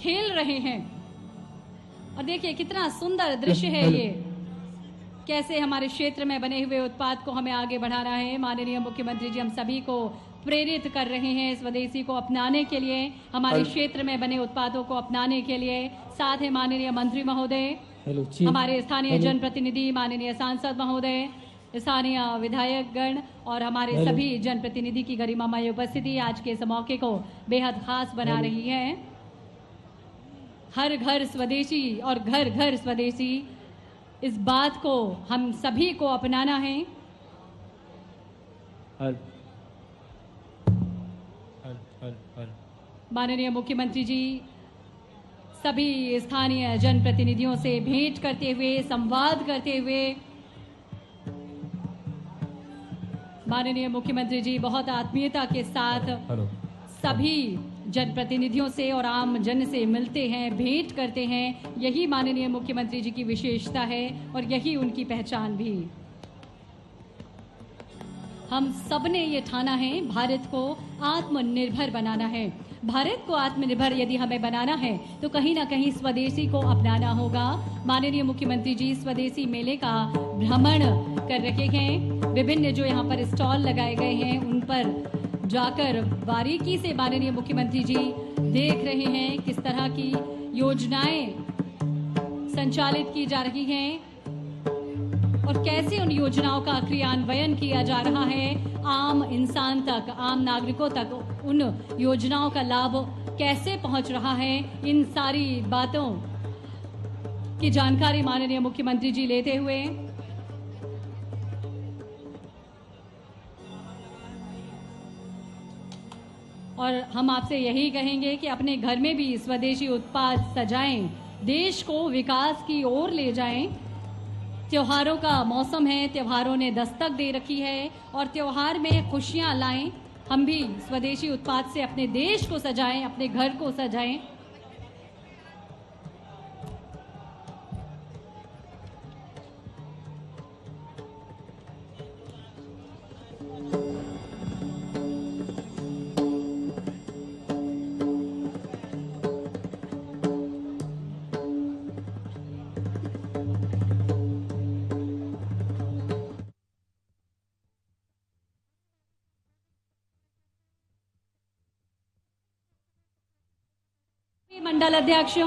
खेल रहे हैं। और देखिए कितना सुंदर दृश्य है ये, कैसे हमारे क्षेत्र में बने हुए उत्पाद को हमें आगे बढ़ाना है। माननीय मुख्यमंत्री जी हम सभी को प्रेरित कर रहे हैं स्वदेशी को अपनाने के लिए, हमारे क्षेत्र में बने उत्पादों को अपनाने के लिए। साथ है माननीय मंत्री महोदय, हमारे स्थानीय जनप्रतिनिधि, माननीय सांसद महोदय, स्थानीय विधायकगण और हमारे सभी जनप्रतिनिधि की गरिमामय उपस्थिति आज के इस मौके को बेहद खास बना रही है। हर घर स्वदेशी और घर घर स्वदेशी, इस बात को हम सभी को अपनाना है। माननीय मुख्यमंत्री जी सभी स्थानीय जनप्रतिनिधियों से भेंट करते हुए, संवाद करते हुए, माननीय मुख्यमंत्री जी बहुत आत्मीयता के साथ सभी जनप्रतिनिधियों से और आम जन से मिलते हैं, भेंट करते हैं। यही माननीय मुख्यमंत्री जी की विशेषता है और यही उनकी पहचान भी। हम सबने ये ठाना है भारत को आत्मनिर्भर बनाना है। भारत को आत्मनिर्भर यदि हमें बनाना है तो कहीं ना कहीं स्वदेशी को अपनाना होगा। माननीय मुख्यमंत्री जी स्वदेशी मेले का भ्रमण कर रहे हैं। विभिन्न जो यहाँ पर स्टॉल लगाए गए हैं उन पर जाकर बारीकी से माननीय मुख्यमंत्री जी देख रहे हैं किस तरह की योजनाएं संचालित की जा रही हैं और कैसे उन योजनाओं का क्रियान्वयन किया जा रहा है। आम इंसान तक, आम नागरिकों तक उन योजनाओं का लाभ कैसे पहुंच रहा है, इन सारी बातों की जानकारी माननीय मुख्यमंत्री जी लेते हुए और हम आपसे यही कहेंगे कि अपने घर में भी स्वदेशी उत्पाद सजाएं, देश को विकास की ओर ले जाएं। त्योहारों का मौसम है, त्योहारों ने दस्तक दे रखी है और त्योहार में खुशियां लाएं। हम भी स्वदेशी उत्पाद से अपने देश को सजाएं, अपने घर को सजाएं। मंडल अध्यक्ष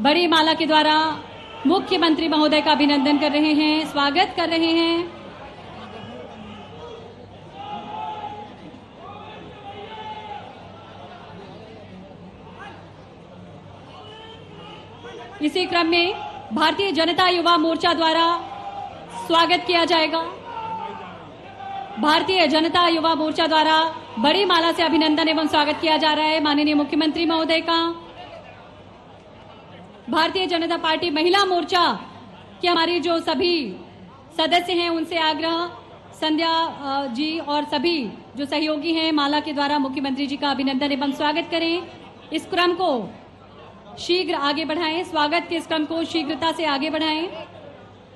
बड़ी माला के द्वारा मुख्यमंत्री महोदय का अभिनंदन कर रहे हैं, स्वागत कर रहे हैं। इसी क्रम में भारतीय जनता युवा मोर्चा द्वारा स्वागत किया जाएगा। भारतीय जनता युवा मोर्चा द्वारा बड़ी माला से अभिनंदन एवं स्वागत किया जा रहा है माननीय मुख्यमंत्री महोदय का। भारतीय जनता पार्टी महिला मोर्चा के हमारी जो सभी सदस्य हैं उनसे आग्रह, संध्या जी और सभी जो सहयोगी हैं माला के द्वारा मुख्यमंत्री जी का अभिनंदन एवं स्वागत करें। इस क्रम को शीघ्र आगे बढ़ाएं, स्वागत के इस क्रम को शीघ्रता से आगे बढ़ाएं।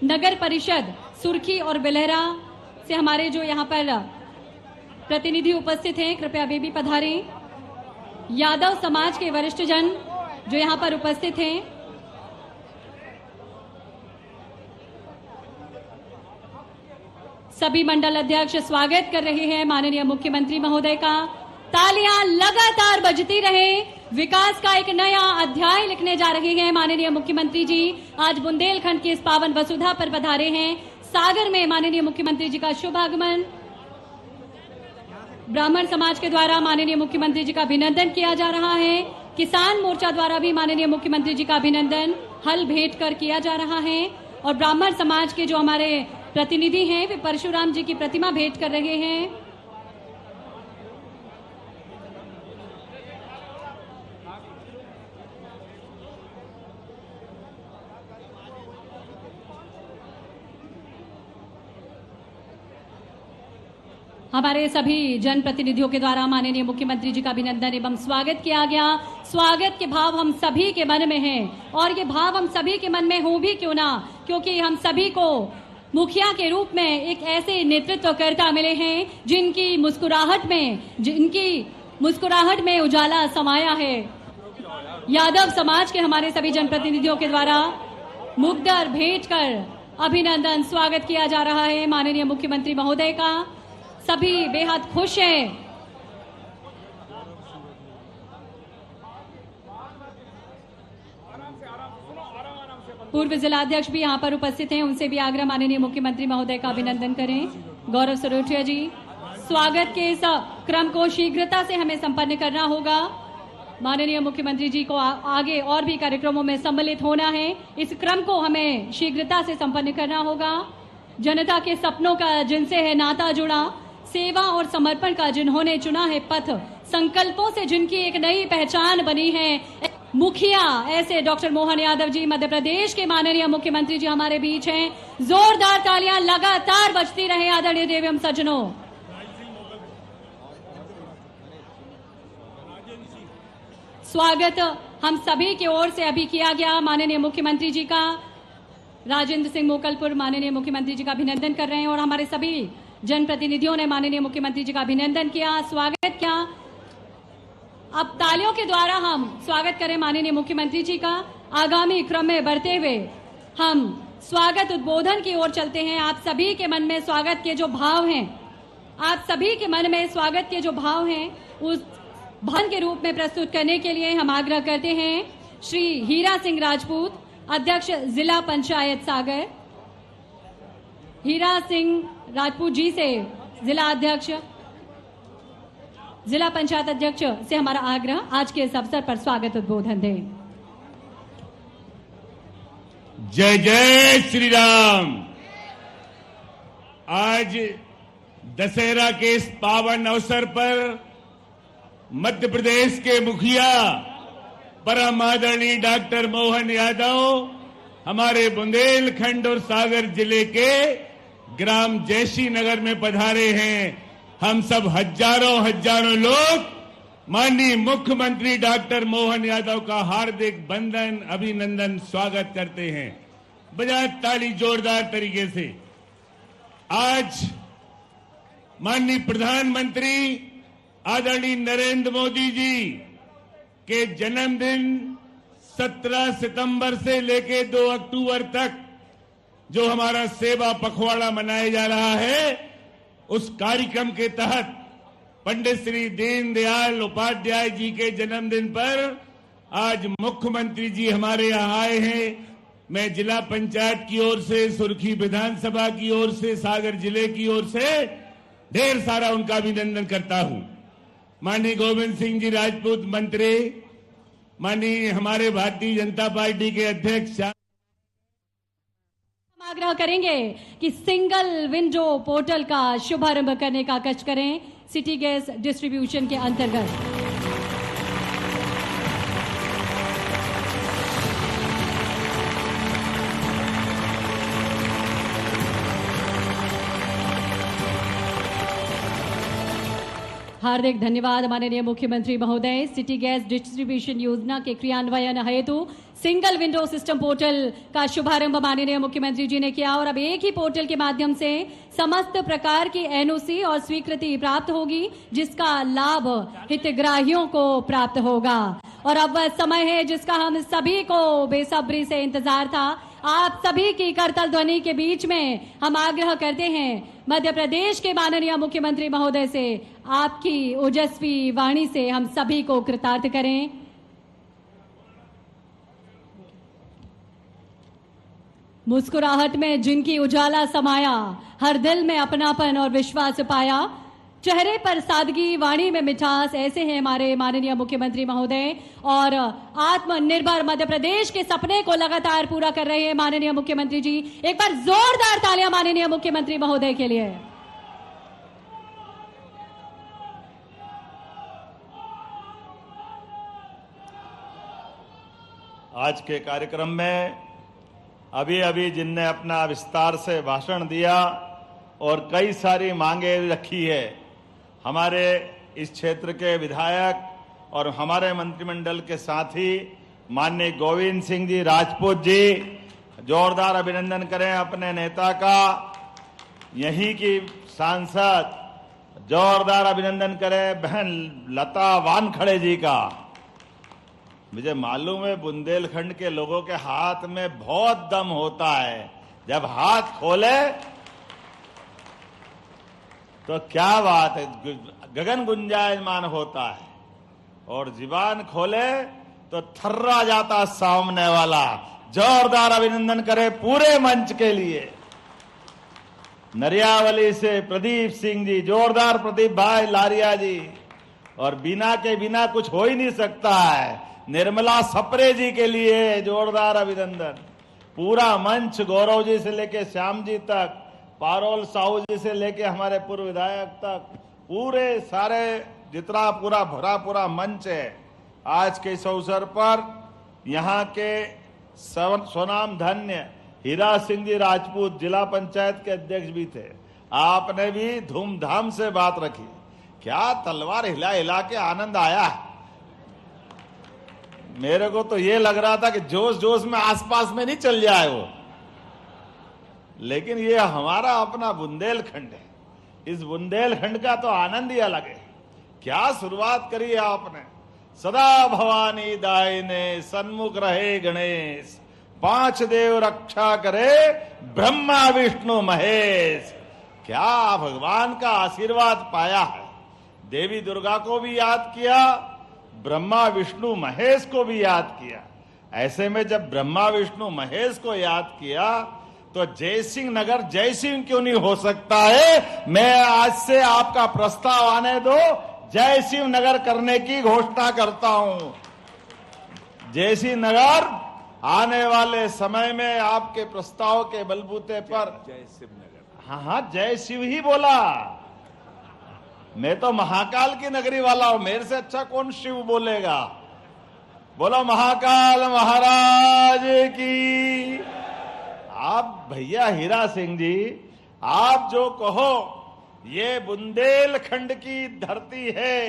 नगर परिषद सुर्खी और बिलहरा से हमारे जो यहाँ पर प्रतिनिधि उपस्थित हैं कृपया वे भी पधारें। यादव समाज के वरिष्ठ जन जो यहाँ पर उपस्थित हैं, सभी मंडल अध्यक्ष स्वागत कर रहे हैं माननीय मुख्यमंत्री महोदय का। तालियां लगातार बजती रहे, विकास का एक नया अध्याय लिखने जा रहे हैं माननीय मुख्यमंत्री जी। आज बुंदेलखंड के इस पावन वसुधा पर पधारे हैं। सागर में माननीय मुख्यमंत्री जी का शुभ आगमन। ब्राह्मण समाज के द्वारा माननीय मुख्यमंत्री जी का अभिनंदन किया जा रहा है। किसान मोर्चा द्वारा भी माननीय मुख्यमंत्री जी का अभिनंदन हल भेंट कर किया जा रहा है और ब्राह्मण समाज के जो हमारे प्रतिनिधि हैं वे परशुराम जी की प्रतिमा भेंट कर रहे हैं। हमारे सभी जनप्रतिनिधियों के द्वारा माननीय मुख्यमंत्री जी का अभिनंदन एवं स्वागत किया गया। स्वागत के भाव हम सभी के मन में हैं और ये भाव हम सभी के मन में हो भी क्यों ना, क्योंकि हम सभी को मुखिया के रूप में एक ऐसे नेतृत्वकर्ता मिले हैं जिनकी मुस्कुराहट में उजाला समाया है। यादव समाज के हमारे सभी जनप्रतिनिधियों के द्वारा मुग्धर भेंट कर अभिनंदन स्वागत किया जा रहा है माननीय मुख्यमंत्री महोदय का। सभी बेहद खुश हैं। पूर्व जिलाध्यक्ष भी यहाँ पर उपस्थित हैं, उनसे भी आग्रह माननीय मुख्यमंत्री महोदय का अभिनंदन करें। गौरव सरोटिया जी, स्वागत के इस क्रम को शीघ्रता से हमें संपन्न करना होगा। माननीय मुख्यमंत्री जी को आगे और भी कार्यक्रमों में सम्मिलित होना है। इस क्रम को हमें शीघ्रता से संपन्न करना होगा। जनता के सपनों का जिनसे है नाता जुड़ा, सेवा और समर्पण का जिन्होंने चुना है पथ, संकल्पों से जिनकी एक नई पहचान बनी है मुखिया, ऐसे डॉक्टर मोहन यादव जी मध्य प्रदेश के माननीय मुख्यमंत्री जी हमारे बीच हैं। जोरदार तालियां लगातार बजती रहे आदरणीय देव एवं सज्जनों। स्वागत हम सभी की ओर से अभी किया गया माननीय मुख्यमंत्री जी का। राजेंद्र सिंह मोकलपुर माननीय मुख्यमंत्री जी का अभिनंदन कर रहे हैं और हमारे सभी जनप्रतिनिधियों ने माननीय मुख्यमंत्री जी का अभिनंदन किया, स्वागत किया। अब तालियों के द्वारा हम स्वागत करें माननीय मुख्यमंत्री जी का। आगामी क्रम में बढ़ते हुए हम स्वागत उद्बोधन की ओर चलते हैं। आप सभी के मन में स्वागत के जो भाव हैं, आप सभी के मन में स्वागत के जो भाव हैं, उस भान के रूप में प्रस्तुत करने के लिए हम आग्रह करते हैं श्री हीरा सिंह राजपूत, अध्यक्ष जिला पंचायत सागर। हीरा सिंह राजपूत जी से जिला पंचायत अध्यक्ष से हमारा आग्रह, आज के इस अवसर पर स्वागत उद्बोधन दें। जय जय श्री राम। आज दशहरा के इस पावन अवसर पर मध्य प्रदेश के मुखिया परम आदरणीय डॉक्टर मोहन यादव हमारे बुंदेलखंड और सागर जिले के ग्राम जैसी नगर में पधारे हैं। हम सब हजारों लोग माननीय मुख्यमंत्री डॉक्टर मोहन यादव का हार्दिक वंदन अभिनंदन स्वागत करते हैं। बजाय ताली जोरदार तरीके से। आज माननीय प्रधानमंत्री आदरणीय नरेंद्र मोदी जी के जन्मदिन 17 सितंबर से लेकर 2 अक्टूबर तक जो हमारा सेवा पखवाड़ा मनाया जा रहा है, उस कार्यक्रम के तहत पंडित श्री दीनदयाल उपाध्याय जी के जन्मदिन पर आज मुख्यमंत्री जी हमारे यहाँ आए हैं। मैं जिला पंचायत की ओर से, सुर्खी विधानसभा की ओर से, सागर जिले की ओर से ढेर सारा उनका अभिनंदन करता हूं। माननीय गोविंद सिंह जी राजपूत मंत्री, माननीय हमारे भारतीय जनता पार्टी के अध्यक्ष, आग्रह करेंगे कि सिंगल विंडो पोर्टल का शुभारंभ करने का कष्ट करें सिटी गैस डिस्ट्रीब्यूशन के अंतर्गत। हार्दिक धन्यवाद माननीय मुख्यमंत्री महोदय। सिटी गैस डिस्ट्रीब्यूशन योजना के क्रियान्वयन हेतु सिंगल विंडो सिस्टम पोर्टल का शुभारंभ माननीय मुख्यमंत्री जी ने किया और अब एक ही पोर्टल के माध्यम से समस्त प्रकार की एनओसी और स्वीकृति प्राप्त होगी, जिसका लाभ हितग्राहियों को प्राप्त होगा। और अब वह समय है जिसका हम सभी को बेसब्री से इंतजार था। आप सभी की करतल ध्वनि के बीच में हम आग्रह करते हैं मध्य प्रदेश के माननीय मुख्यमंत्री महोदय से, आपकी ओजस्वी वाणी से हम सभी को कृतार्थ करें। मुस्कुराहट में जिनकी उजाला समाया, हर दिल में अपनापन और विश्वास पाया, चेहरे पर सादगी, वाणी में मिठास, ऐसे हैं हमारे माननीय मुख्यमंत्री महोदय। और आत्मनिर्भर मध्य प्रदेश के सपने को लगातार पूरा कर रहे हैं माननीय मुख्यमंत्री जी। एक बार जोरदार तालियां माननीय मुख्यमंत्री महोदय के लिए। आज के कार्यक्रम में अभी जिनने अपना विस्तार से भाषण दिया और कई सारी मांगे रखी है, हमारे इस क्षेत्र के विधायक और हमारे मंत्रिमंडल के साथी माननीय गोविंद सिंह जी राजपूत जी, जोरदार अभिनंदन करें अपने नेता का। यहीं की सांसद जोरदार अभिनंदन करें बहन लता वानखड़े जी का। मुझे मालूम है बुंदेलखंड के लोगों के हाथ में बहुत दम होता है। जब हाथ खोले तो क्या बात है, गगन गुंजायमान होता है, और जुबान खोले तो थर्रा जाता सामने वाला। जोरदार अभिनंदन करे पूरे मंच के लिए। नरियावली से प्रदीप सिंह जी, जोरदार प्रदीप भाई लारिया जी। और बिना के बिना कुछ हो ही नहीं सकता है, निर्मला सप्रे जी के लिए जोरदार अभिनंदन। पूरा मंच गौरव जी से लेके श्याम जी तक, पारोल साहू जी से लेके हमारे पूर्व विधायक तक, पूरे सारे जितना पूरा भरा पूरा मंच है। आज के इस अवसर पर यहाँ के स्वनाम धन्य हीरा सिंह जी राजपूत जिला पंचायत के अध्यक्ष भी थे। आपने भी धूमधाम से बात रखी। क्या तलवार हिला हिला के आनंद आया है। मेरे को तो ये लग रहा था कि जोश जोश में आसपास में नहीं चल जाए वो, लेकिन ये हमारा अपना बुंदेलखंड है। इस बुंदेलखंड का तो आनंद ही अलग है। क्या शुरुआत करी है आपने। सदा भवानी दायिने सन्मुख रहे गणेश, पांच देव रक्षा करे ब्रह्मा विष्णु महेश। क्या भगवान का आशीर्वाद पाया है। देवी दुर्गा को भी याद किया, ब्रह्मा विष्णु महेश को भी याद किया। ऐसे में जब ब्रह्मा विष्णु महेश को याद किया तो जयसिंह नगर जयसिंह क्यों नहीं हो सकता है। मैं आज से आपका प्रस्ताव आने दो, जयसिंह नगर करने की घोषणा करता हूं। जयसिंह नगर आने वाले समय में आपके प्रस्ताव के बलबूते पर जयसिंह नगर, हाँ जय शिव ही बोला। मैं तो महाकाल की नगरी वाला हूं, मेरे से अच्छा कौन शिव बोलेगा। बोलो महाकाल महाराज की। आप भैया हीरा सिंह जी, आप जो कहो, ये बुंदेलखंड की धरती है।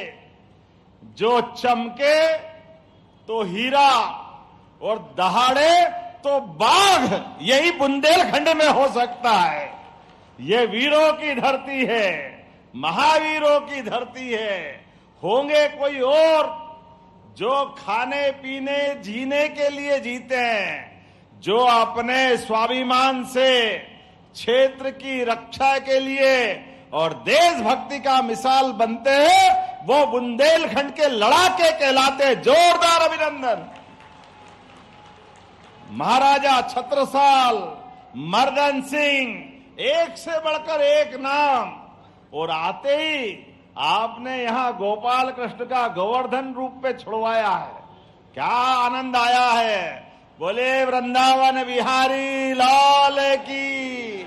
जो चमके तो हीरा और दहाड़े तो बाघ, यही बुंदेलखंड में हो सकता है। ये वीरों की धरती है, महावीरों की धरती है। होंगे कोई और जो खाने पीने जीने के लिए जीते हैं, जो अपने स्वाभिमान से क्षेत्र की रक्षा के लिए और देशभक्ति का मिसाल बनते हैं, वो बुंदेलखंड के लड़ाके कहलाते। जोरदार अभिनंदन। महाराजा छत्रसाल, मर्दन सिंह, एक से बढ़कर एक नाम। और आते ही आपने यहां गोपाल कृष्ण का गोवर्धन रूप पे छुड़वाया है। क्या आनंद आया है। बोले वृंदावन बिहारी लाल की।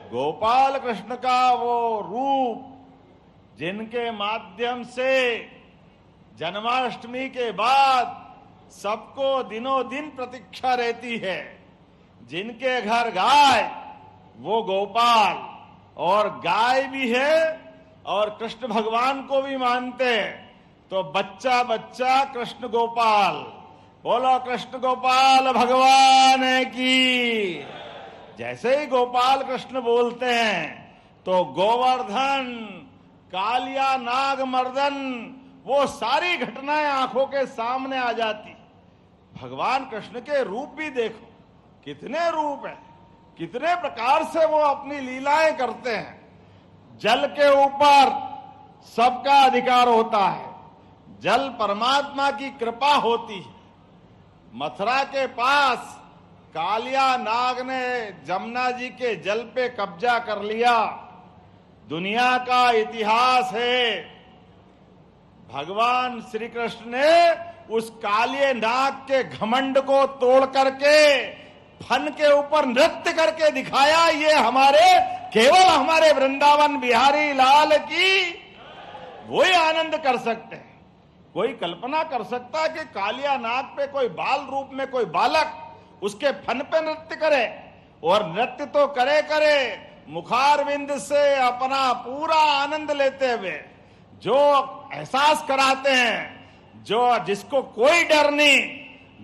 गोपाल कृष्ण का वो रूप जिनके माध्यम से जन्माष्टमी के बाद सबको दिनों दिन प्रतीक्षा रहती है। जिनके घर गाय वो गोपाल, और गाय भी है और कृष्ण भगवान को भी मानते हैं, तो बच्चा बच्चा कृष्ण गोपाल। बोलो कृष्ण गोपाल भगवान की। जैसे ही गोपाल कृष्ण बोलते हैं तो गोवर्धन, कालिया, नाग, मर्दन, वो सारी घटनाएं आंखों के सामने आ जाती। भगवान कृष्ण के रूप भी देखो, कितने रूप है, कितने प्रकार से वो अपनी लीलाएं करते हैं। जल के ऊपर सबका अधिकार होता है, जल परमात्मा की कृपा होती है। मथुरा के पास कालिया नाग ने जमुना जी के जल पे कब्जा कर लिया। दुनिया का इतिहास है, भगवान श्री कृष्ण ने उस कालिए नाग के घमंड को तोड़ करके फन के ऊपर नृत्य करके दिखाया। ये हमारे, केवल हमारे वृंदावन बिहारी लाल की वही आनंद कर सकते हैं। कोई कल्पना कर सकता है कि कालिया नाग पे कोई बाल रूप में कोई बालक उसके फन पे नृत्य करे। और नृत्य तो करे करे, मुखारविंद से अपना पूरा आनंद लेते हुए जो एहसास कराते हैं, जो जिसको कोई डर नहीं,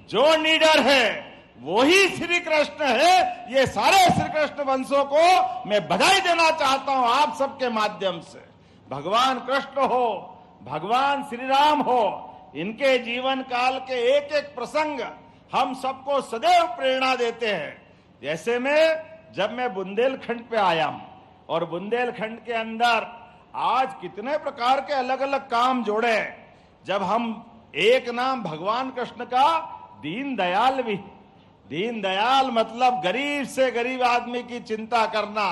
जो निडर है वही श्री कृष्ण है। ये सारे श्री कृष्ण वंशों को मैं बधाई देना चाहता हूं आप सबके माध्यम से। भगवान कृष्ण हो, भगवान श्री राम हो, इनके जीवन काल के एक एक प्रसंग हम सबको सदैव प्रेरणा देते हैं। जैसे जब मैं बुंदेलखंड पे आया हूं और बुंदेलखंड के अंदर आज कितने प्रकार के अलग अलग काम जोड़े। जब हम एक नाम भगवान कृष्ण का दीनदयाल भी, दीनदयाल मतलब गरीब से गरीब आदमी की चिंता करना।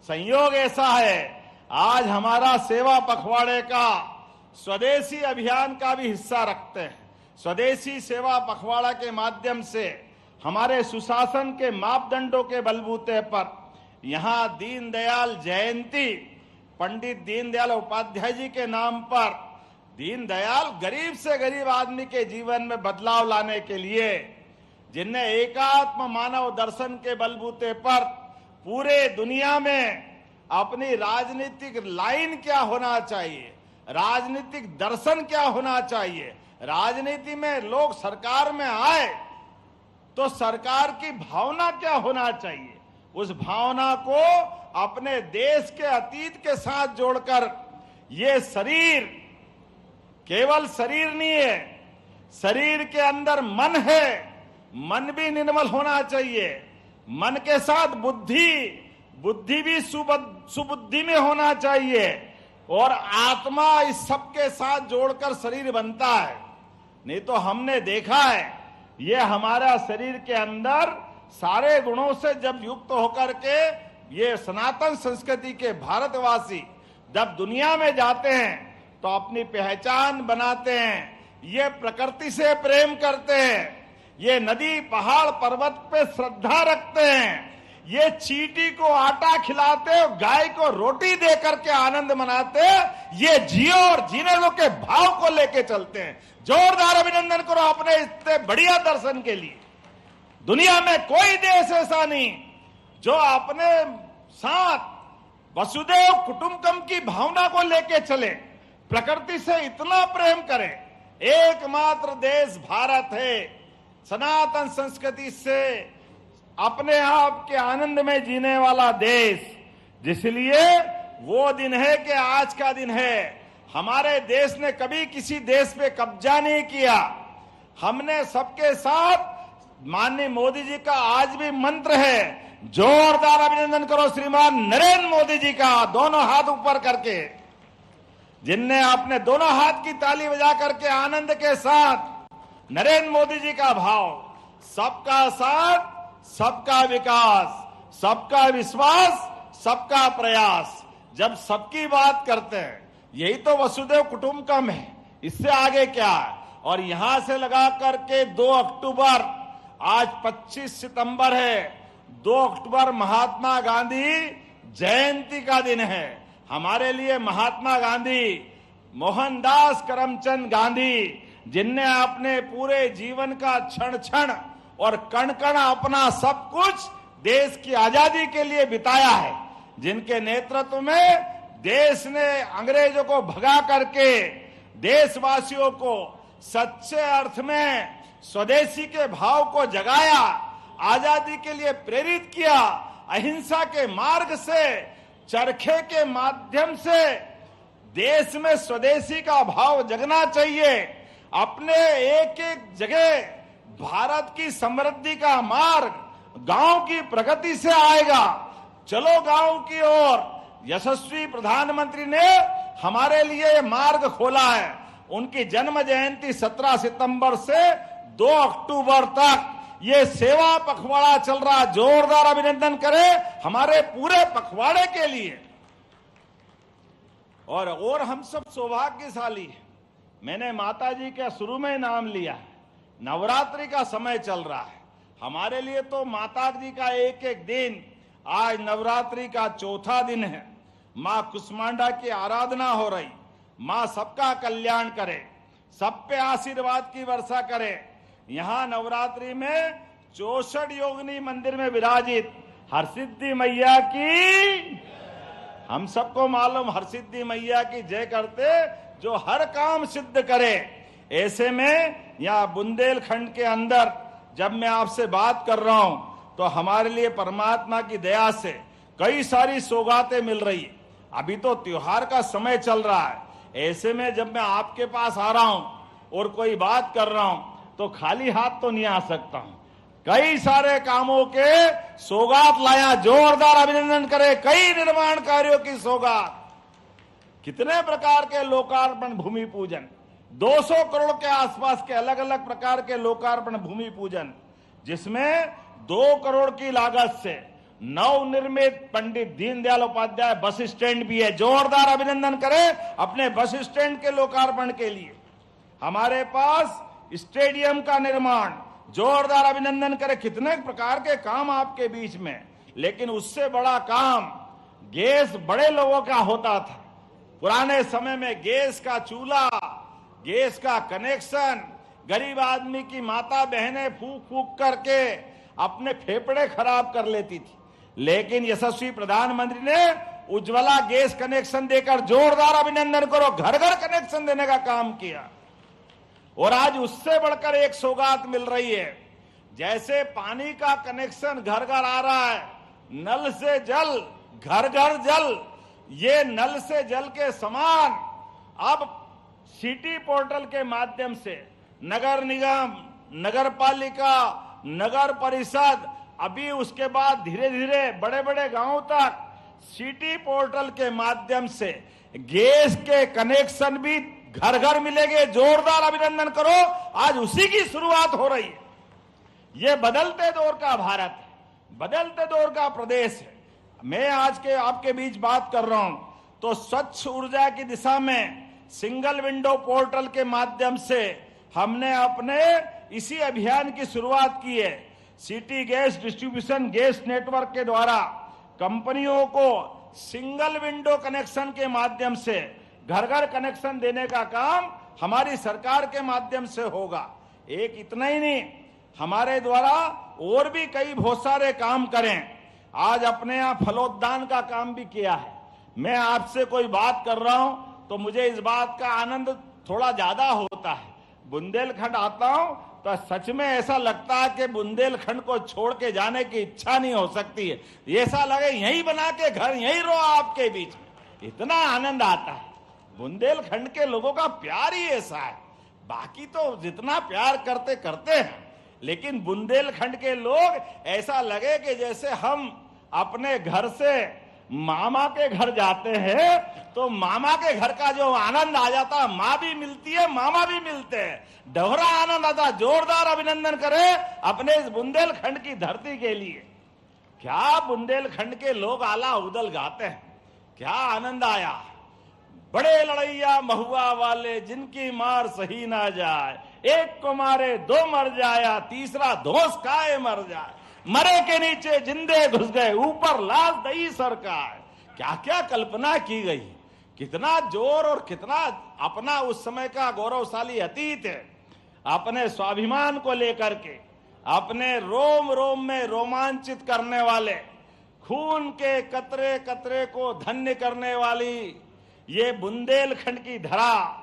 संयोग ऐसा है आज हमारा सेवा पखवाड़े का स्वदेशी अभियान का भी हिस्सा रखते हैं। स्वदेशी सेवा पखवाड़ा के माध्यम से हमारे सुशासन के मापदंडों के बलबूते पर यहाँ दीनदयाल जयंती, पंडित दीनदयाल उपाध्याय जी के नाम पर दीनदयाल गरीब से गरीब आदमी के जीवन में बदलाव लाने के लिए, जिनने एकात्म मानव दर्शन के बलबूते पर पूरे दुनिया में अपनी राजनीतिक लाइन क्या होना चाहिए, राजनीतिक दर्शन क्या होना चाहिए, राजनीति में लोग सरकार में आए तो सरकार की भावना क्या होना चाहिए, उस भावना को अपने देश के अतीत के साथ जोड़कर ये शरीर केवल शरीर नहीं है, शरीर के अंदर मन है, मन भी निर्मल होना चाहिए, मन के साथ बुद्धि, बुद्धि भी सुबुद्धि में होना चाहिए और आत्मा इस सब के साथ जोड़कर शरीर बनता है। नहीं तो हमने देखा है ये हमारा शरीर के अंदर सारे गुणों से जब युक्त होकर के ये सनातन संस्कृति के भारतवासी जब दुनिया में जाते हैं तो अपनी पहचान बनाते हैं, ये प्रकृति से प्रेम करते हैं, ये नदी पहाड़ पर्वत पे श्रद्धा रखते हैं, ये चींटी को आटा खिलाते, गाय को रोटी दे करके आनंद मनाते, ये जियो और जीने लो के भाव को लेके चलते हैं। जोरदार अभिनंदन करो अपने इतने बढ़िया दर्शन के लिए। दुनिया में कोई देश ऐसा नहीं जो अपने साथ वसुदेव कुटुंबकम की भावना को लेके चले, प्रकृति से इतना प्रेम करे। एकमात्र देश भारत है, सनातन संस्कृति से अपने आप के आनंद में जीने वाला देश। जिसलिए वो दिन है कि आज का दिन है। हमारे देश ने कभी किसी देश पे कब्जा नहीं किया। हमने सबके साथ, माननीय मोदी जी का आज भी मंत्र है, जोरदार अभिनंदन करो श्रीमान नरेंद्र मोदी जी का, दोनों हाथ ऊपर करके, जिनने अपने दोनों हाथ की ताली बजा करके आनंद के साथ नरेंद्र मोदी जी का भाव, सबका साथ सबका विकास, सबका विश्वास, सबका प्रयास, जब सबकी बात करते हैं, यही तो वसुदेव कुटुंबकम है। इससे आगे क्या है? और यहां से लगा करके 2 अक्टूबर, आज 25 सितंबर है, 2 अक्टूबर महात्मा गांधी जयंती का दिन है। हमारे लिए महात्मा गांधी, मोहनदास करमचंद गांधी, जिनने अपने पूरे जीवन का क्षण क्षण और कण कण अपना सब कुछ देश की आजादी के लिए बिताया है, जिनके नेतृत्व में देश ने अंग्रेजों को भगा करके देशवासियों को सच्चे अर्थ में स्वदेशी के भाव को जगाया, आजादी के लिए प्रेरित किया, अहिंसा के मार्ग से, चरखे के माध्यम से देश में स्वदेशी का भाव जगना चाहिए। अपने एक एक जगह भारत की समृद्धि का मार्ग गांव की प्रगति से आएगा। चलो गांव की ओर। यशस्वी प्रधानमंत्री ने हमारे लिए मार्ग खोला है। उनकी जन्म जयंती 17 सितंबर से 2 अक्टूबर तक ये सेवा पखवाड़ा चल रहा। जोरदार अभिनंदन करें हमारे पूरे पखवाड़े के लिए। और हम सब सौभाग्यशाली हैं। मैंने माता जी का शुरू में नाम लिया। नवरात्रि का समय चल रहा है। हमारे लिए तो माता जी का एक एक दिन, आज नवरात्रि का 4था दिन है। मां कुष्मांडा की आराधना हो रही। मां सबका कल्याण करे, सब पे आशीर्वाद की वर्षा करे। यहाँ नवरात्रि में 64 योगिनी मंदिर में विराजित हरसिद्धि मैया की, हम सबको मालूम हरसिद्धि मैया की जय करते जो हर काम सिद्ध करे। ऐसे में यहाँ बुंदेलखंड के अंदर जब मैं आपसे बात कर रहा हूं तो हमारे लिए परमात्मा की दया से कई सारी सौगातें मिल रही है। अभी तो त्योहार का समय चल रहा है। ऐसे में जब मैं आपके पास आ रहा हूं, और कोई बात कर रहा हूं तो खाली हाथ तो नहीं आ सकता हूं। कई सारे कामों के सौगात लाया, जोरदार अभिनंदन करें। कई निर्माण कार्यों की सौगात, कितने प्रकार के लोकार्पण, भूमि पूजन, 200 करोड़ के आसपास के अलग अलग प्रकार के लोकार्पण, भूमि पूजन, जिसमें 2 करोड़ की लागत से नवनिर्मित पंडित दीनदयाल उपाध्याय बस स्टैंड भी है। जोरदार अभिनंदन करें अपने बस स्टैंड के लोकार्पण के लिए। हमारे पास स्टेडियम का निर्माण, जोरदार अभिनंदन करें। कितने प्रकार के काम आपके बीच में, लेकिन उससे बड़ा काम गैस बड़े लोगों का होता था। पुराने समय में गैस का चूल्हा, गैस का कनेक्शन, गरीब आदमी की माता बहनें फूक फूक करके अपने फेफड़े खराब कर लेती थी, लेकिन यशस्वी प्रधानमंत्री ने उज्ज्वला गैस कनेक्शन देकर, जोरदार अभिनंदन करो, घर घर कनेक्शन देने का काम किया। और आज उससे बढ़कर एक सौगात मिल रही है। जैसे पानी का कनेक्शन घर घर आ रहा है, नल से जल, घर घर जल, ये नल से जल के समान अब सिटी पोर्टल के माध्यम से नगर निगम, नगर पालिका, नगर परिषद, अभी उसके बाद धीरे धीरे बड़े बड़े गांवों तक सिटी पोर्टल के माध्यम से गैस के कनेक्शन भी घर घर मिलेंगे। जोरदार अभिनंदन करो, आज उसी की शुरुआत हो रही है। ये बदलते दौर का भारत है, बदलते दौर का प्रदेश है। मैं आज के आपके बीच बात कर रहा हूं तो स्वच्छ ऊर्जा की दिशा में सिंगल विंडो पोर्टल के माध्यम से हमने अपने इसी अभियान की शुरुआत की है। City gas distribution gas network के द्वारा कंपनियों को सिंगल विंडो कनेक्शन के माध्यम से घर घर कनेक्शन देने का काम हमारी सरकार के माध्यम से होगा। एक इतना ही नहीं, हमारे द्वारा और भी कई बहुत सारे काम करें। आज अपने यहाँ फलोद्यान का काम भी किया है। मैं आपसे कोई बात कर रहा हूं तो मुझे इस बात का आनंद थोड़ा ज्यादा होता है। बुंदेलखंड आता हूं तो सच में ऐसा लगता है कि बुंदेलखंड को छोड़ के जाने की इच्छा नहीं हो सकती है। ऐसा लगे यहीं बना के घर यहीं रहो आपके बीच में, इतना आनंद आता है। बुंदेलखंड के लोगों का प्यार ही ऐसा है। बाकी तो जितना प्यार करते करते हैं, लेकिन बुंदेलखंड के लोग ऐसा लगे कि जैसे हम अपने घर से मामा के घर जाते हैं तो मामा के घर का जो आनंद आ जाता है, माँ भी मिलती है, मामा भी मिलते हैं, दोहरा आनंद आता। जोरदार अभिनंदन करें अपने इस बुंदेलखंड की धरती के लिए। क्या बुंदेलखंड के लोग आला उदल गाते हैं, क्या आनंद आया। बड़े लड़ैया महुआ वाले जिनकी मार सही ना जाए, एक को मारे दो मर जाया, तीसरा धोस खाए मर जाए, मरे के नीचे जिंदे घुस गए, ऊपर लाश दई सरकार। क्या क्या कल्पना की गई, कितना जोर और कितना अपना उस समय का गौरवशाली अतीत है। अपने स्वाभिमान को लेकर के, अपने रोम रोम में रोमांचित करने वाले, खून के कतरे कतरे को धन्य करने वाली ये बुंदेलखंड की धरा।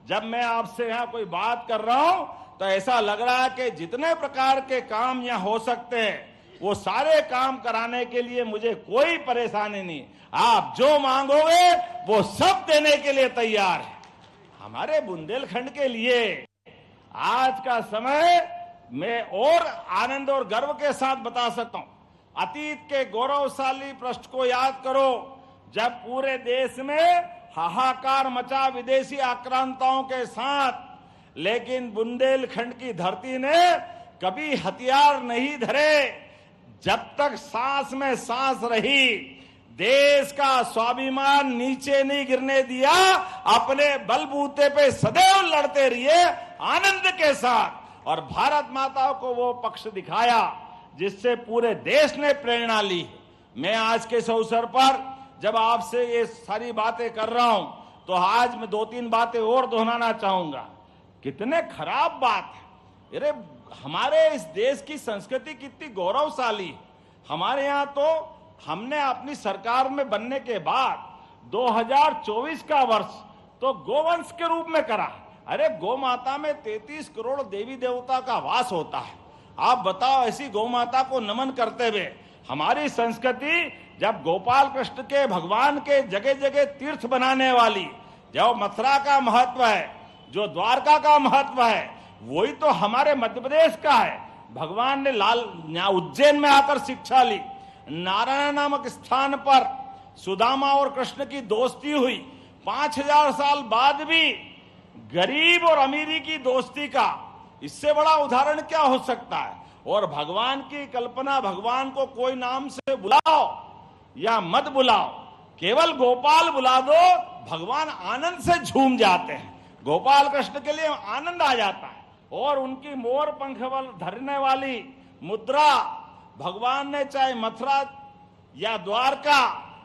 जब मैं आपसे यहाँ कोई बात कर रहा हूं तो ऐसा लग रहा है कि जितने प्रकार के काम यहाँ हो सकते हैं वो सारे काम कराने के लिए मुझे कोई परेशानी नहीं। आप जो मांगोगे वो सब देने के लिए तैयार है। हमारे बुंदेलखंड के लिए आज का समय मैं और आनंद और गर्व के साथ बता सकता हूं। अतीत के गौरवशाली पृष्ठ को याद करो, जब पूरे देश में हाहाकार मचा विदेशी आक्रांताओं के साथ, लेकिन बुंदेलखंड की धरती ने कभी हथियार नहीं धरे। जब तक सांस में सांस रही, देश का स्वाभिमान नीचे नहीं गिरने दिया, अपने बलबूते पे सदैव लड़ते रहिए आनंद के साथ। और भारत माता को वो पक्ष दिखाया जिससे पूरे देश ने प्रेरणा ली। मैं आज के इस अवसर पर जब आपसे ये सारी बातें कर रहा हूं तो आज मैं 2-3 बातें और दोहराना चाहूंगा। कितने खराब बात है, अरे हमारे इस देश की संस्कृति कितनी गौरवशाली। हमारे यहाँ तो हमने अपनी सरकार में बनने के बाद 2024 का वर्ष तो गोवंश के रूप में करा। अरे गौ माता में 33 करोड़ देवी देवता का वास होता है। आप बताओ, ऐसी गौ माता को नमन करते हुए हमारी संस्कृति, जब गोपाल कृष्ण के भगवान के जगह जगह तीर्थ बनाने वाली, जो मथुरा का महत्व है, जो द्वारका का महत्व है वही तो हमारे मध्य प्रदेश का है। भगवान ने उज्जैन में आकर शिक्षा ली, नारायण नामक स्थान पर सुदामा और कृष्ण की दोस्ती हुई। 5000 साल बाद भी गरीब और अमीरी की दोस्ती का इससे बड़ा उदाहरण क्या हो सकता है। और भगवान की कल्पना, भगवान को कोई नाम से बुलाओ या मत बुलाओ, केवल गोपाल बुला दो, भगवान आनंद से झूम जाते हैं। गोपाल कृष्ण के लिए आनंद आ जाता है। और उनकी मोर पंख धरने वाली मुद्रा भगवान ने चाहे मथुरा या द्वारका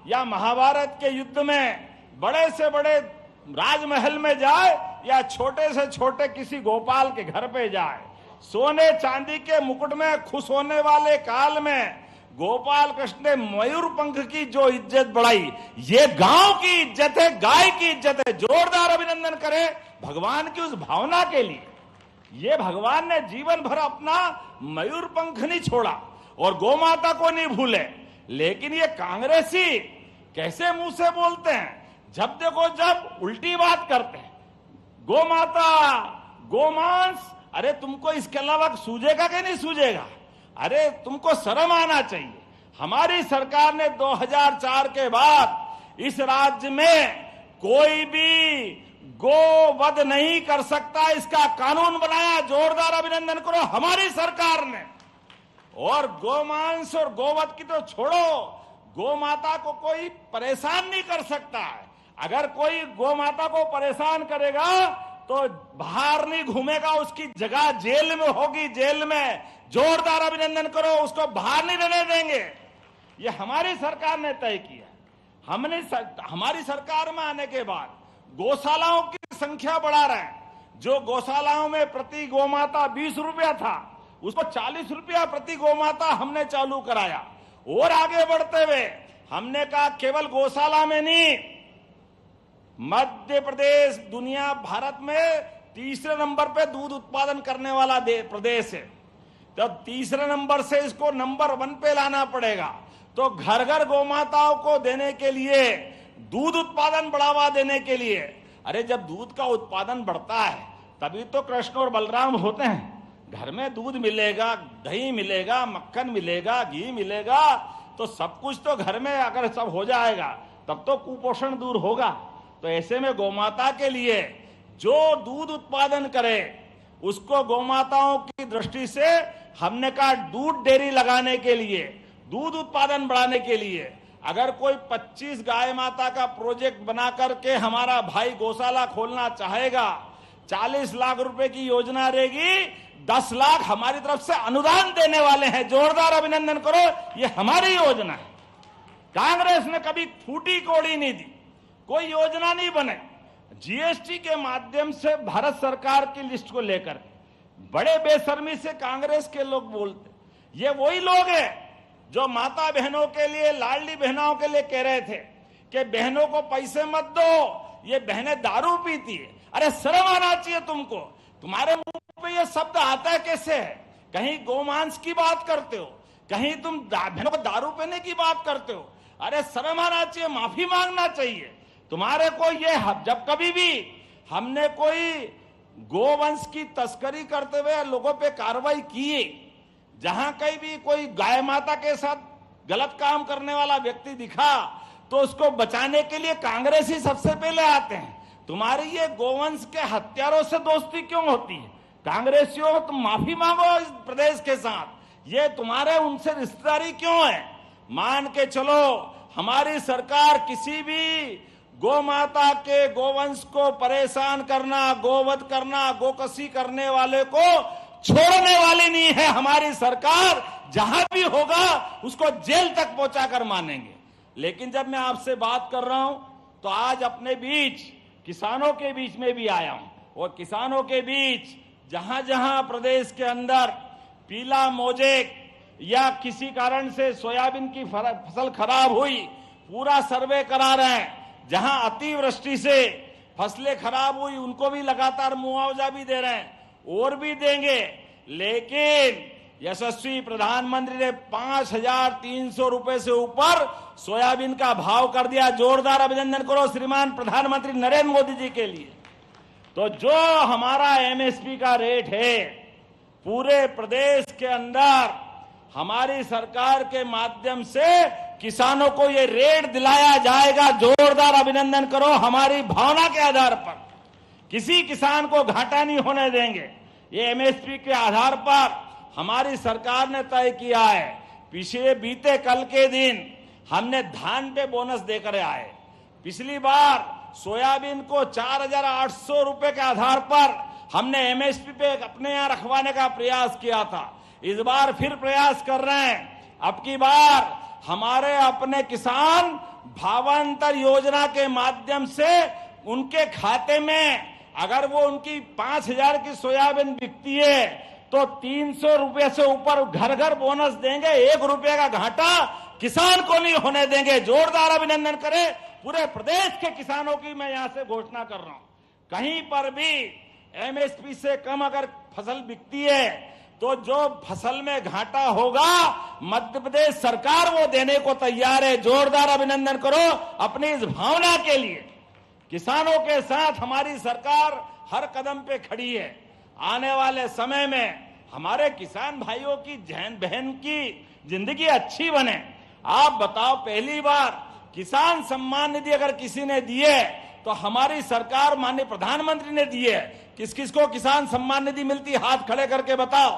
या महाभारत के युद्ध में बड़े से बड़े राजमहल में जाए या छोटे से छोटे किसी गोपाल के घर पे जाए, सोने चांदी के मुकुट में खुश होने वाले काल में गोपाल कृष्ण ने मयूर पंख की जो इज्जत बढ़ाई, ये गांव की इज्जत है, गाय की इज्जत है। जोरदार अभिनंदन करें भगवान की उस भावना के लिए। ये भगवान ने जीवन भर अपना मयूर पंख नहीं छोड़ा और गौ माता को नहीं भूले। लेकिन ये कांग्रेसी कैसे मुंह से बोलते हैं, जब देखो जब उल्टी बात करते हैं। गौ माता, गोमांस, अरे तुमको इसके अलावा सूझेगा कि नहीं सूझेगा? अरे तुमको शर्म आना चाहिए। हमारी सरकार ने 2004 के बाद इस राज्य में कोई भी गोवध नहीं कर सकता, इसका कानून बनाया। जोरदार अभिनंदन करो हमारी सरकार ने। और गोमांस और गोवध की तो छोड़ो, गौ माता को कोई परेशान नहीं कर सकता है। अगर कोई गौ माता को परेशान करेगा तो बाहर नहीं घूमेगा, उसकी जगह जेल में होगी, जेल में। जोरदार अभिनंदन करो, उसको बाहर नहीं रहने देंगे। ये हमारी सरकार ने तय किया। हमारी सरकार में आने के बाद गौशालाओं की संख्या बढ़ा रहे हैं। जो गौशालाओं में प्रति गौमाता 20 रुपया था, उसको 40 रुपया प्रति गौमाता हमने चालू कराया। और आगे बढ़ते हुए हमने कहा केवल गौशाला में नहीं, मध्य प्रदेश दुनिया भारत में तीसरे नंबर पे दूध उत्पादन करने वाला प्रदेश है। जब तीसरे नंबर से इसको नंबर 1 पे लाना पड़ेगा, तो घर घर गौमाताओं को देने के लिए, दूध उत्पादन बढ़ावा देने के लिए, अरे जब दूध का उत्पादन बढ़ता है तभी तो कृष्ण और बलराम होते हैं। घर में दूध मिलेगा, दही मिलेगा, मक्खन मिलेगा, घी मिलेगा, तो सब कुछ तो घर में अगर सब हो जाएगा तब तो कुपोषण दूर होगा। तो ऐसे में गौमाता के लिए जो दूध उत्पादन करे उसको गौमाताओं की दृष्टि से हमने कहा दूध डेयरी लगाने के लिए, दूध उत्पादन बढ़ाने के लिए अगर कोई 25 गाय माता का प्रोजेक्ट बना करके हमारा भाई गौशाला खोलना चाहेगा, 40 लाख रुपए की योजना रहेगी, 10 लाख हमारी तरफ से अनुदान देने वाले हैं। जोरदार अभिनंदन करो, ये हमारी योजना है। कांग्रेस ने कभी फूटी कौड़ी नहीं दी, कोई योजना नहीं बने। जीएसटी के माध्यम से भारत सरकार की लिस्ट को लेकर बड़े बेशर्मी से कांग्रेस के लोग बोलते, ये वही लोग हैं जो माता बहनों के लिए, लाडली बहनों के लिए कह रहे थे कि बहनों को पैसे मत दो, ये बहनें दारू पीती है। अरे शर्म आना चाहिए तुमको, तुम्हारे मुंह पे ये शब्द आता है कैसे है? कहीं गोमांस की बात करते हो, कहीं तुम बहनों को दारू पीने की बात करते हो। अरे शर्म आना चाहिए, माफी मांगना चाहिए तुम्हारे को। ये जब कभी भी हमने कोई गोवंश की तस्करी करते हुए लोगों पे कार्रवाई की, जहां कहीं भी कोई गाय माता के साथ गलत काम करने वाला व्यक्ति दिखा तो उसको बचाने के लिए कांग्रेस ही सबसे पहले आते हैं। तुम्हारी ये गोवंश के हत्यारों से दोस्ती क्यों होती है? कांग्रेसियों, तुम माफी मांगो इस प्रदेश के साथ। ये तुम्हारे उनसे रिश्तेदारी क्यों है? मान के चलो हमारी सरकार किसी भी गौ माता के गोवंश को परेशान करना, गोवध करना, गोकसी करने वाले को छोड़ने वाली नहीं है। हमारी सरकार जहां भी होगा उसको जेल तक पहुंचाकर मानेंगे। लेकिन जब मैं आपसे बात कर रहा हूं तो आज अपने बीच किसानों के बीच में भी आया हूं। और किसानों के बीच जहां जहां प्रदेश के अंदर पीला मोजेक या किसी कारण से सोयाबीन की फसल खराब हुई, पूरा सर्वे करा रहे हैं। जहां अतिवृष्टि से फसलें खराब हुई उनको भी लगातार मुआवजा भी दे रहे हैं और भी देंगे। लेकिन यशस्वी प्रधानमंत्री ने 5,300 रुपए से ऊपर सोयाबीन का भाव कर दिया। जोरदार अभिनंदन करो श्रीमान प्रधानमंत्री नरेंद्र मोदी जी के लिए। तो जो हमारा एमएसपी का रेट है पूरे प्रदेश के अंदर हमारी सरकार के माध्यम से किसानों को ये रेट दिलाया जाएगा। जोरदार अभिनंदन करो। हमारी भावना के आधार पर किसी किसान को घाटा नहीं होने देंगे। ये एमएसपी के आधार पर हमारी सरकार ने तय किया है। बीते कल के दिन हमने धान पे बोनस देकर आए। पिछली बार सोयाबीन को 4,800 रुपए के आधार पर हमने एमएसपी पे अपने यहां रखवाने का प्रयास किया था। इस बार फिर प्रयास कर रहे हैं। अब की बार हमारे अपने किसान भावांतर योजना के माध्यम से उनके खाते में अगर वो उनकी 5,000 की सोयाबीन बिकती है तो 300 रुपए से ऊपर घर घर बोनस देंगे। 1 रुपए का घाटा किसान को नहीं होने देंगे। जोरदार अभिनंदन करें पूरे प्रदेश के किसानों की। मैं यहां से घोषणा कर रहा हूं कहीं पर भी एमएसपी से कम अगर फसल बिकती है तो जो फसल में घाटा होगा मध्य प्रदेश सरकार वो देने को तैयार है। जोरदार अभिनंदन करो अपनी इस भावना के लिए। किसानों के साथ हमारी सरकार हर कदम पे खड़ी है। आने वाले समय में हमारे किसान भाइयों की बहन की जिंदगी अच्छी बने। आप बताओ, पहली बार किसान सम्मान निधि अगर किसी ने दिए तो हमारी सरकार माननीय प्रधानमंत्री ने दी है। किस किस को किसान सम्मान निधि मिलती, हाथ खड़े करके बताओ।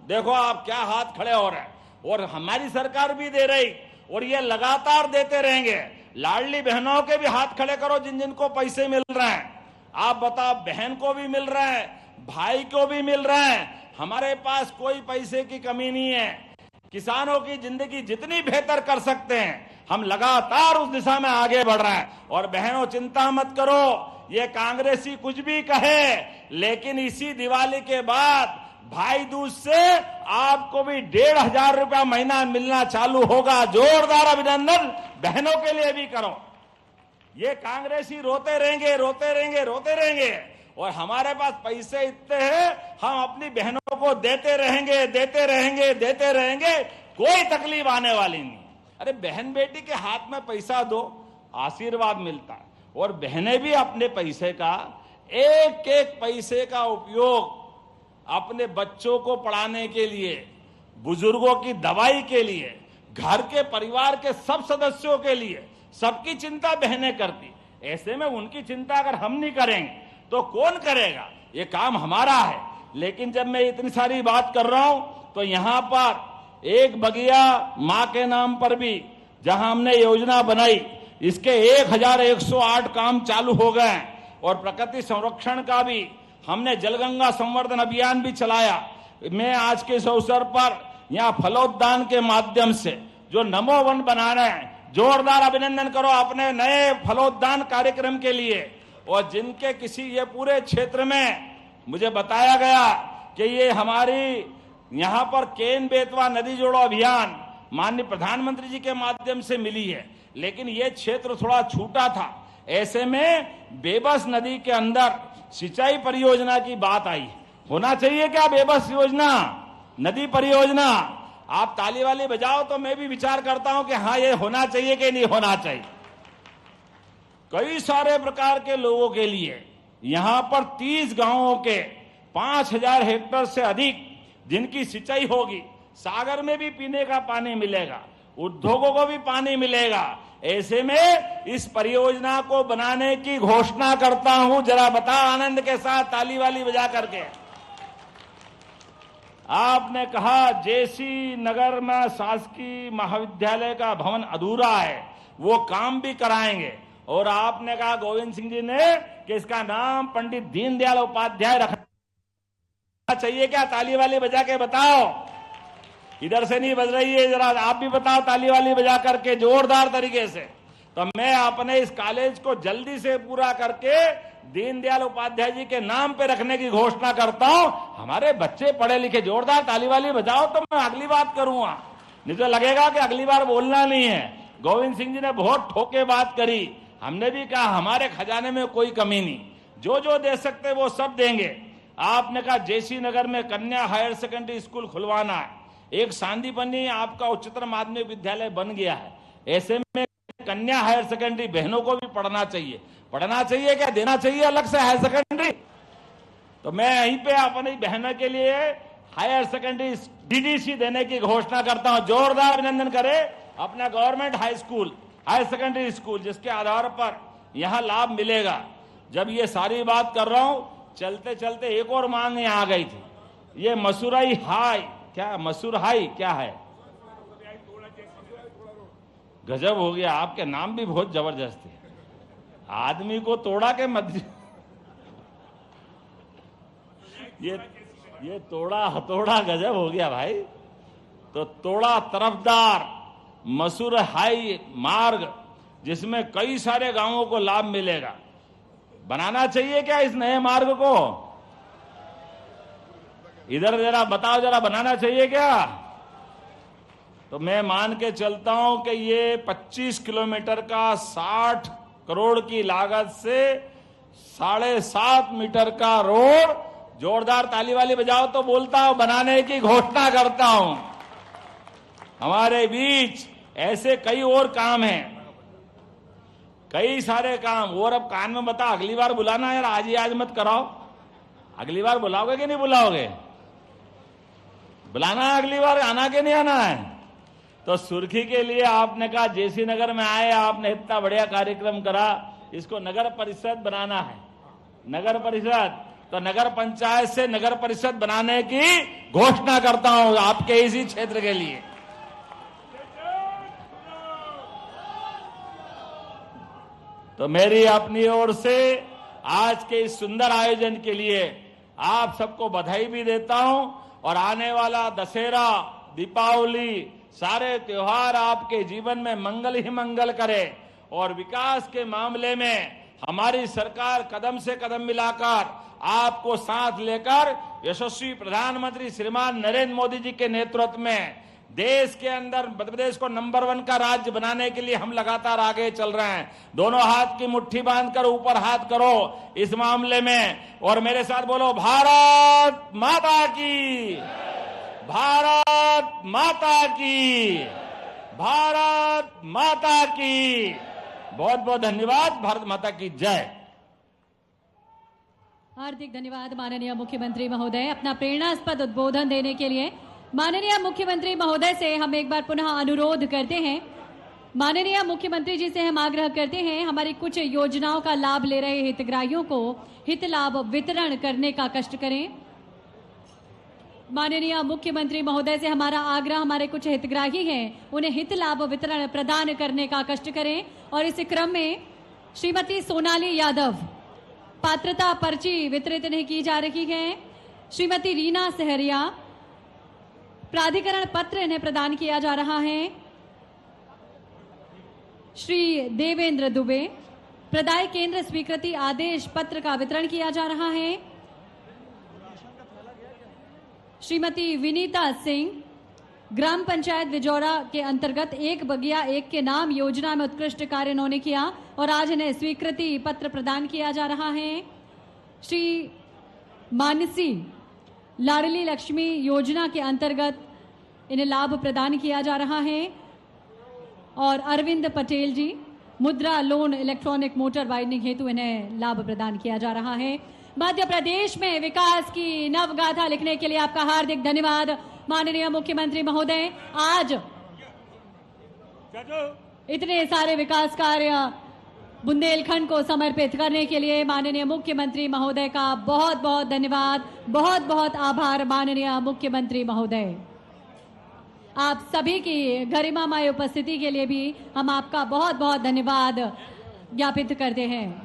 देखो आप क्या हाथ खड़े हो रहे हैं। और हमारी सरकार भी दे रही और ये लगातार देते रहेंगे। लाडली बहनों के भी हाथ खड़े करो जिन जिनको पैसे मिल रहे हैं। आप बताओ, बहन को भी मिल रहे हैं, भाई को भी मिल रहे हैं। हमारे पास कोई पैसे की कमी नहीं है। किसानों की जिंदगी जितनी बेहतर कर सकते हैं हम लगातार उस दिशा में आगे बढ़ रहे हैं। और बहनों चिंता मत करो, ये कांग्रेसी कुछ भी कहे लेकिन इसी दिवाली के बाद भाई दूज से आपको भी 1,500 रुपया महीना मिलना चालू होगा। जोरदार अभिनंदन बहनों के लिए भी करो। ये कांग्रेसी रोते रहेंगे रोते रहेंगे रोते रहेंगे और हमारे पास पैसे इतने हैं हम अपनी बहनों को देते रहेंगे देते रहेंगे देते रहेंगे। कोई तकलीफ आने वाली नहीं। अरे बहन बेटी के हाथ में पैसा दो, आशीर्वाद मिलता है। और बहनें भी अपने पैसे का एक एक पैसे का उपयोग अपने बच्चों को पढ़ाने के लिए, बुजुर्गों की दवाई के लिए, घर के परिवार के सब सदस्यों के लिए सबकी चिंता बहनें करती। ऐसे में उनकी चिंता अगर हम नहीं करेंगे तो कौन करेगा। ये काम हमारा है। लेकिन जब मैं इतनी सारी बात कर रहा हूं तो यहां पर एक बगिया मां के नाम पर भी जहां हमने योजना बनाई इसके 1,108 काम चालू हो गए। और प्रकृति संरक्षण का भी हमने जलगंगा संवर्धन अभियान भी चलाया। मैं आज के इस अवसर पर यहाँ फलोद्यान के माध्यम से जो नमो वन बना रहे हैं, जोरदार अभिनंदन करो अपने नए फलोद्यान कार्यक्रम के लिए। और जिनके किसी ये पूरे क्षेत्र में मुझे बताया गया कि ये हमारी यहाँ पर केन बेतवा नदी जोड़ो अभियान माननीय प्रधानमंत्री जी के माध्यम से मिली है। लेकिन ये क्षेत्र थोड़ा छूटा था। ऐसे में बेबस नदी के अंदर सिंचाई परियोजना की बात आई। होना चाहिए क्या बेबस योजना, नदी परियोजना? आप ताली वाली बजाओ तो मैं भी विचार करता हूं कि हाँ ये होना चाहिए कि नहीं होना चाहिए। कई सारे प्रकार के लोगों के लिए यहां पर 30 गांवों के 5,000 हेक्टेयर से अधिक जिनकी सिंचाई होगी, सागर में भी पीने का पानी मिलेगा, उद्योगों को भी पानी मिलेगा। ऐसे में इस परियोजना को बनाने की घोषणा करता हूं। जरा बता आनंद के साथ ताली वाली बजा करके। आपने कहा जेसी नगर में शासकीय महाविद्यालय का भवन अधूरा है, वो काम भी कराएंगे। और आपने कहा गोविंद सिंह जी ने कि इसका नाम पंडित दीनदयाल उपाध्याय रखना चाहिए क्या? ताली वाली बजा के बताओ। इधर से नहीं बज रही है, जरा आप भी बताओ ताली वाली बजा करके जोरदार तरीके से। तो मैं अपने इस कॉलेज को जल्दी से पूरा करके दीनदयाल उपाध्याय जी के नाम पे रखने की घोषणा करता हूं। हमारे बच्चे पढ़े लिखे, जोरदार ताली वाली बजाओ तो मैं अगली बात करूंगा, नहीं तो लगेगा कि अगली बार बोलना नहीं है। गोविंद सिंह जी ने बहुत ठोके बात करी। हमने भी कहा हमारे खजाने में कोई कमी नहीं, जो जो दे सकते वो सब देंगे। आपने कहा जेसी नगर में कन्या हायर सेकेंडरी स्कूल खुलवाना है, एक सांदीपनी आपका उच्चतर माध्यमिक विद्यालय बन गया है। ऐसे में कन्या हायर सेकेंडरी बहनों को भी पढ़ना चाहिए। पढ़ना चाहिए क्या, देना चाहिए अलग से हायर सेकेंडरी? तो मैं यहीं पे अपनी बहनों के लिए हायर सेकेंडरी डीडीसी देने की घोषणा करता हूं। जोरदार अभिनंदन करें अपना government high school, higher secondary school, जिसके आधार पर यहां लाभ मिलेगा। जब ये सारी बात कर रहा हूं, चलते चलते एक और मांग यहां आ गई थी, ये मसूराई हाई, क्या मसूर हाई क्या है? गजब हो गया, आपके नाम भी बहुत जबरदस्त है। आदमी को तोड़ा के मध्य ये तोड़ा हथौड़ा गजब हो गया भाई। तो तोड़ा तरफदार मसूर हाई मार्ग, जिसमें कई सारे गांवों को लाभ मिलेगा, बनाना चाहिए क्या इस नए मार्ग को? इधर जरा बताओ, जरा बनाना चाहिए क्या? तो मैं मान के चलता हूं कि ये 25 किलोमीटर का 60 करोड़ की लागत से 7.5 मीटर का रोड, जोरदार ताली वाली बजाओ तो बोलता हूं, बनाने की घोषणा करता हूं। हमारे बीच ऐसे कई और काम हैं, कई सारे काम और। अब कान में बता, अगली बार बुलाना यार, आज ही आज मत कराओ। अगली बार बुलाओगे कि नहीं बुलाओगे? बुलाना है अगली बार, आना के नहीं आना है? तो सुर्खी के लिए आपने कहा जेसी नगर में आए, आपने इतना बढ़िया कार्यक्रम करा, इसको नगर परिषद बनाना है। नगर परिषद, तो नगर पंचायत से नगर परिषद बनाने की घोषणा करता हूं आपके इसी क्षेत्र के लिए। तो मेरी अपनी ओर से आज के इस सुंदर आयोजन के लिए आप सबको बधाई भी देता हूं, और आने वाला दशहरा, दीपावली, सारे त्योहार आपके जीवन में मंगल ही मंगल करे। और विकास के मामले में हमारी सरकार कदम से कदम मिलाकर आपको साथ लेकर यशस्वी प्रधानमंत्री श्रीमान नरेंद्र मोदी जी के नेतृत्व में देश के अंदर मध्य प्रदेश को नंबर 1 का राज्य बनाने के लिए हम लगातार आगे चल रहे हैं। दोनों हाथ की मुट्ठी बांधकर ऊपर हाथ करो इस मामले में, और मेरे साथ बोलो, भारत माता की, भारत माता की, भारत माता की। बहुत बहुत धन्यवाद। भारत माता की जय। हार्दिक धन्यवाद माननीय मुख्यमंत्री महोदय। अपना प्रेरणास्पद उद्बोधन देने के लिए माननीय मुख्यमंत्री महोदय से हम एक बार पुनः अनुरोध करते हैं। माननीय मुख्यमंत्री जी से हम आग्रह करते हैं, हमारी कुछ योजनाओं का लाभ ले रहे हितग्राहियों को हित लाभ वितरण करने का कष्ट करें। माननीय मुख्यमंत्री महोदय से हमारा आग्रह, हमारे कुछ हितग्राही हैं, उन्हें हित लाभ वितरण प्रदान करने का कष्ट करें। और इस क्रम में श्रीमती सोनाली यादव, पात्रता पर्ची वितरित नहीं की जा रही है। श्रीमती रीना सहरिया, प्राधिकरण पत्र इन्हें प्रदान किया जा रहा है। श्री देवेंद्र दुबे, प्रदाय केंद्र स्वीकृति आदेश पत्र का वितरण किया जा रहा है। श्रीमती विनीता सिंह, ग्राम पंचायत विजौरा के अंतर्गत 1 बगिया 1 के नाम योजना में उत्कृष्ट कार्य इन्होंने किया और आज इन्हें स्वीकृति पत्र प्रदान किया जा रहा है। श्री मानसी, लाडली लक्ष्मी योजना के अंतर्गत इन्हें लाभ प्रदान किया जा रहा है। और अरविंद पटेल जी, मुद्रा लोन इलेक्ट्रॉनिक मोटर वाइंडिंग हेतु इन्हें लाभ प्रदान किया जा रहा है। मध्य प्रदेश में विकास की नवगाथा लिखने के लिए आपका हार्दिक धन्यवाद माननीय मुख्यमंत्री महोदय। आज इतने सारे विकास कार्य बुंदेलखंड को समर्पित करने के लिए माननीय मुख्यमंत्री महोदय का बहुत बहुत धन्यवाद, बहुत बहुत आभार माननीय मुख्यमंत्री महोदय। आप सभी की गरिमामय उपस्थिति के लिए भी हम आपका बहुत बहुत धन्यवाद ज्ञापित करते हैं।